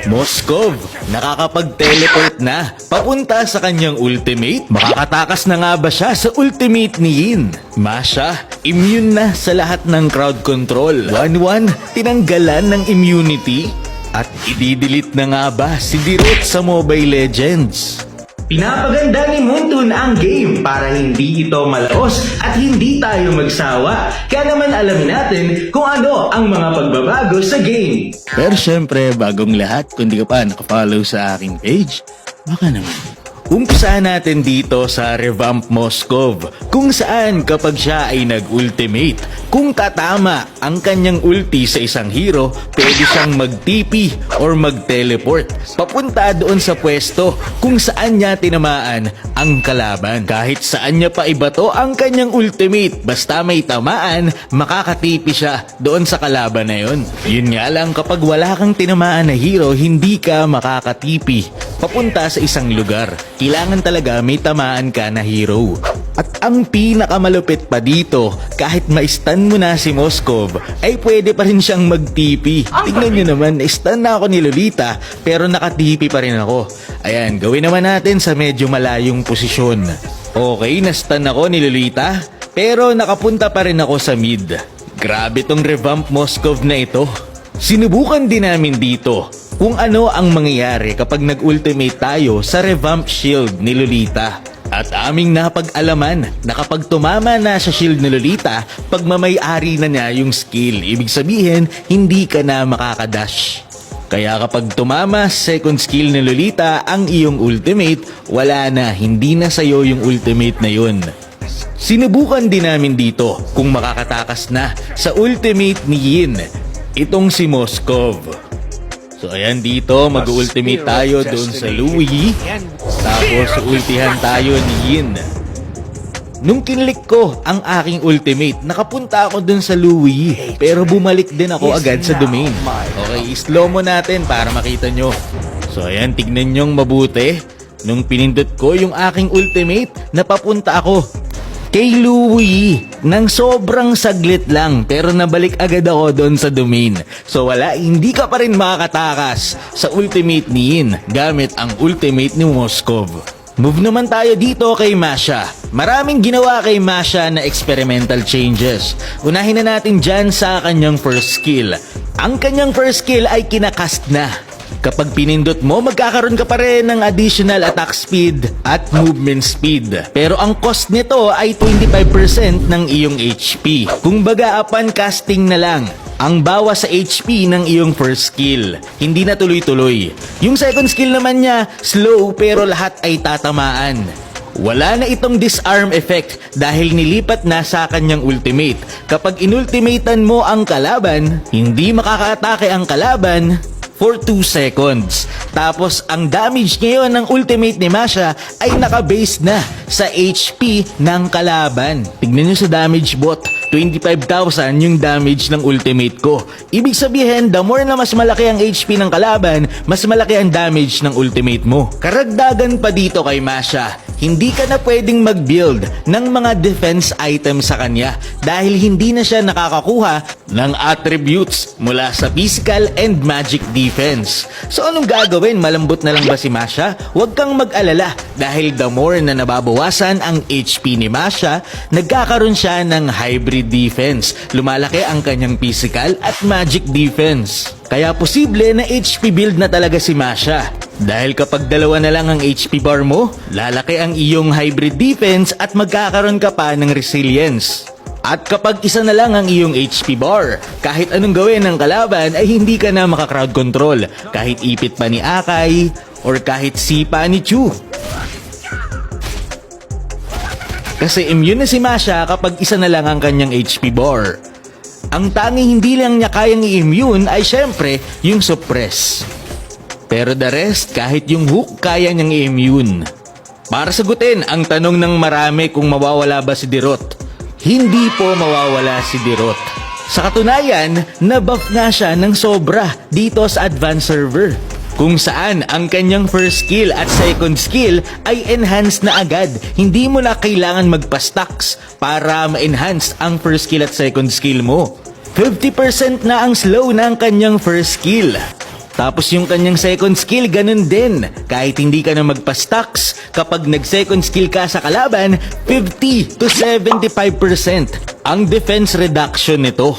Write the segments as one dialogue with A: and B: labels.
A: Moskov, nakakapag-teleport na papunta sa kanyang ultimate. Makakatakas na nga ba siya sa ultimate ni Yin? Masha, immune na sa lahat ng crowd control. 1-1, tinanggalan ng immunity. At i-delete na nga ba si Dirot sa Mobile Legends?
B: Pinapaganda ni Moonton ang game para hindi ito malaos at hindi tayo magsawa. Kaya naman alamin natin kung ano ang mga pagbabago sa game.
A: Pero syempre, bagong lahat, kung di ka pa nakafollow sa aking page, baka naman. Umpisahan natin dito sa Revamp Moskov, kung saan kapag siya ay nag-ultimate, kung tatama ang kanyang ulti sa isang hero, pwede siyang mag-TP or mag-teleport papunta doon sa pwesto kung saan niya tinamaan ang kalaban. Kahit saan niya pa ibato ang kanyang ultimate, basta may tamaan, makaka-TP siya doon sa kalaban na yun. Yun nga lang, kapag wala kang tinamaan na hero, hindi ka makaka-TP papunta sa isang lugar. Kailangan talaga may tamaan ka na hero. At ang pinakamalupit pa dito, kahit ma-stun mo na si Moskov, ay pwede pa rin siyang mag-TP. Tignan nyo naman, stun na ako ni Lolita, pero naka-TP pa rin ako. Ayan, gawin naman natin sa medyo malayong posisyon. Okay, na-stun ako ni Lolita, pero nakapunta pa rin ako sa mid. Grabe tong Revamp Moskov na ito. Sinubukan din namin dito kung ano ang mangyayari kapag nag-ultimate tayo sa Revamp Shield ni Lolita. At aming napag-alaman na kapag tumama na sa shield ni Lolita, pagmamay-ari na niya yung skill. Ibig sabihin, hindi ka na makakadash. Kaya kapag tumama second skill ni Lolita ang iyong ultimate, wala na, hindi na sa'yo yung ultimate na yun. Sinubukan din namin dito kung makakatakas na sa ultimate ni Yin, itong si Moskov. So ayan, dito mag-ultimate tayo doon sa Louis. Tapos ultihan tayo ni Yin. Nung kinlik ko ang aking ultimate, nakapunta ako doon sa Louis. Pero bumalik din ako agad sa domain. Okay, slow mo natin para makita nyo. So ayan, tignan nyong mabuti. Nung pinindot ko yung aking ultimate, napapunta ako kay Louis nang sobrang saglit lang, pero nabalik agad ako doon sa domain. So wala, hindi ka pa rin makakatakas sa ultimate ni Yin gamit ang ultimate ni Moskov. Move naman tayo dito kay Masha. Maraming ginawa kay Masha na experimental changes. Unahin na natin dyan sa kanyang first skill. Ang kanyang first skill ay kinakast na. Kapag pinindot mo, magkakaroon ka pa rin ng additional attack speed at movement speed. Pero ang cost nito ay 25% ng iyong HP. Kung baga, upon casting na lang ang bawas sa HP ng iyong first skill. Hindi na tuloy-tuloy. Yung second skill naman niya, slow pero lahat ay tatamaan. Wala na itong disarm effect dahil nilipat na sa kanyang ultimate. Kapag inultimatean mo ang kalaban, hindi makakaatake ang kalaban for 2 seconds. Tapos ang damage ngayon ng ultimate ni Masha ay naka-base na sa HP ng kalaban. Tignan nyo sa damage bot, 25,000 yung damage ng ultimate ko. Ibig sabihin, the more na mas malaki ang HP ng kalaban, mas malaki ang damage ng ultimate mo. Karagdagan pa dito kay Masha, hindi ka na pwedeng mag-build ng mga defense item sa kanya dahil hindi na siya nakakakuha ng attributes mula sa physical and magic defense. So anong gagawin? Malambot na lang ba si Masha? Huwag kang mag-alala dahil the more na nababawasan ang HP ni Masha, nagkakaroon siya ng hybrid defense. Lumalaki ang kanyang physical at magic defense. Kaya posible na HP build na talaga si Masha. Dahil kapag dalawa na lang ang HP bar mo, lalaki ang iyong hybrid defense at magkakaroon ka pa ng resilience. At kapag isa na lang ang iyong HP bar, kahit anong gawin ng kalaban ay hindi ka na maka-crowd control. Kahit ipit pa ni Akai or kahit sipa ni Chu. Kasi immune na si Masha kapag isa na lang ang kanyang HP bar. Ang tanging hindi lang niya kayang i-immune ay syempre yung suppress. Pero the rest, kahit yung hook, kaya niyang i-immune. Para sagutin ang tanong ng marami kung mawawala ba si Dirot, hindi po mawawala si Dirot. Sa katunayan, nabuff nga siya ng sobra dito sa advanced server. Kung saan ang kanyang first skill at second skill ay enhanced na agad. Hindi mo na kailangan magpa-stacks para ma-enhance ang first skill at second skill mo. 50% na ang slow ng kanyang first skill. Tapos yung kanyang second skill, ganun din. Kahit hindi ka na magpa-stacks, kapag nag-second skill ka sa kalaban, 50 to 75% ang defense reduction nito.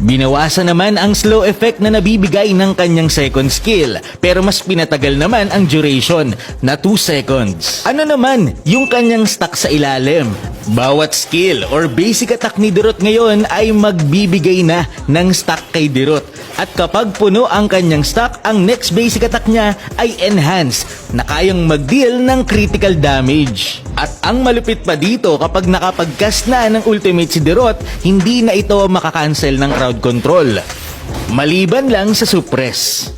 A: Binawasan naman ang slow effect na nabibigay ng kanyang second skill, pero mas pinatagal naman ang duration na 2 seconds. Ano naman yung kanyang stack sa ilalim? Bawat skill or basic attack ni Dirot ngayon ay magbibigay na ng stack kay Dirot. At kapag puno ang kanyang stack, ang next basic attack niya ay enhance na kayang mag-deal ng critical damage. At ang malupit pa dito, kapag nakapag-cast na ng ultimate si Dirot, hindi na ito makakancel ng crowd control. Maliban lang sa suppress.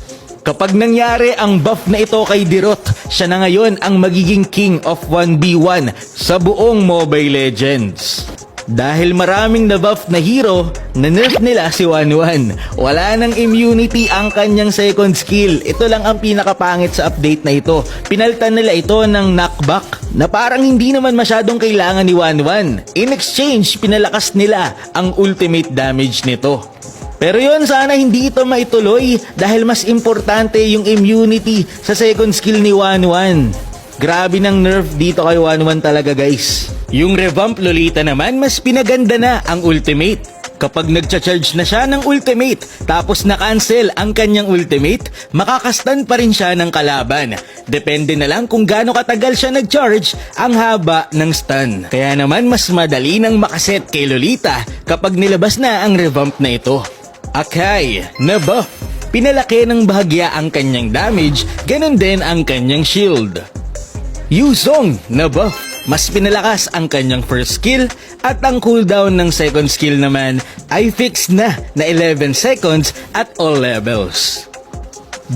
A: Kapag nangyari ang buff na ito kay Dirot, siya na ngayon ang magiging king of 1v1 sa buong Mobile Legends. Dahil maraming na-buff na hero, na-nerf nila si 1-1. Wala nang immunity ang kanyang second skill. Ito lang ang pinakapangit sa update na ito. Pinalitan nila ito ng knockback na parang hindi naman masyadong kailangan ni 1-1. In exchange, pinalakas nila ang ultimate damage nito. Pero yun, sana hindi ito maituloy dahil mas importante yung immunity sa second skill ni 1-1. Grabe ng nerf dito kay 1-1 talaga, guys. Yung revamp Lolita naman, mas pinaganda na ang ultimate. Kapag nagcha-charge na siya ng ultimate, tapos na-cancel ang kanyang ultimate, makakastan pa rin siya ng kalaban. Depende na lang kung gaano katagal siya nag-charge ang haba ng stun. Kaya naman mas madali nang makaset kay Lolita kapag nilabas na ang revamp na ito. Akai, na-buff. Pinalaki ng bahagya ang kanyang damage, ganun din ang kanyang shield. Yuzong, na-buff. Mas pinalakas ang kanyang first skill at ang cooldown ng second skill naman ay fixed na 11 seconds at all levels.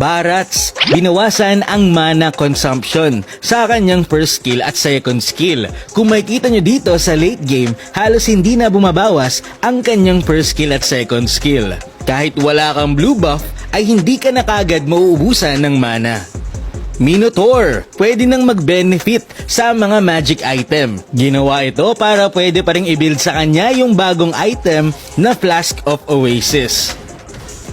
A: Barats, binawasan ang mana consumption sa kanyang first skill at second skill. Kung makikita nyo dito sa late game, halos hindi na bumabawas ang kanyang first skill at second skill. Kahit wala kang blue buff, ay hindi ka na kagad mauubusan ng mana. Minotaur, pwede nang mag-benefit sa mga magic item. Ginawa ito para pwede pa rin i-build sa kanya yung bagong item na Flask of Oasis.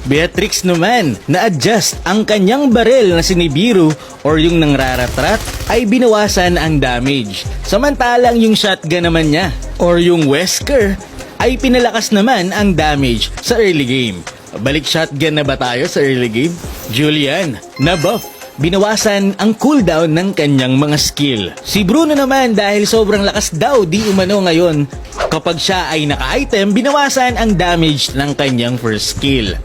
A: Beatrix naman, na-adjust ang kanyang barel na si Nibiru or yung nangraratrat ay binawasan ang damage. Samantalang yung shotgun naman niya or yung Wesker ay pinalakas naman ang damage sa early game. Balik shotgun na ba tayo sa early game? Julian, na-buff. Binawasan ang cooldown ng kanyang mga skill. Si Bruno naman dahil sobrang lakas daw di umano ngayon, kapag siya ay naka-item, binawasan ang damage ng kanyang first skill.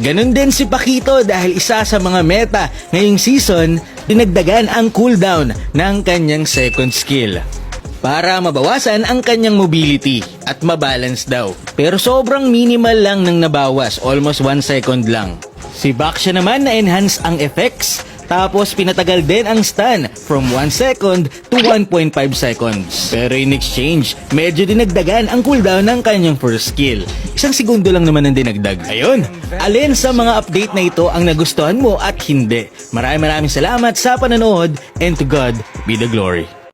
A: Ganon din si Paquito dahil isa sa mga meta ngayong season, dinagdagan ang cooldown ng kanyang second skill para mabawasan ang kanyang mobility at mabalance daw. Pero sobrang minimal lang nang nabawas, almost 1 second lang. Si Baxia naman na-enhance ang effects, tapos pinatagal din ang stun from 1 second to 1.5 seconds. Pero in exchange, medyo dinagdagan ang cooldown ng kanyang first skill. 1 segundo lang naman ang dinagdag. Ayun, alin sa mga update na ito ang nagustuhan mo at hindi? Maraming salamat sa panonood and to God be the glory.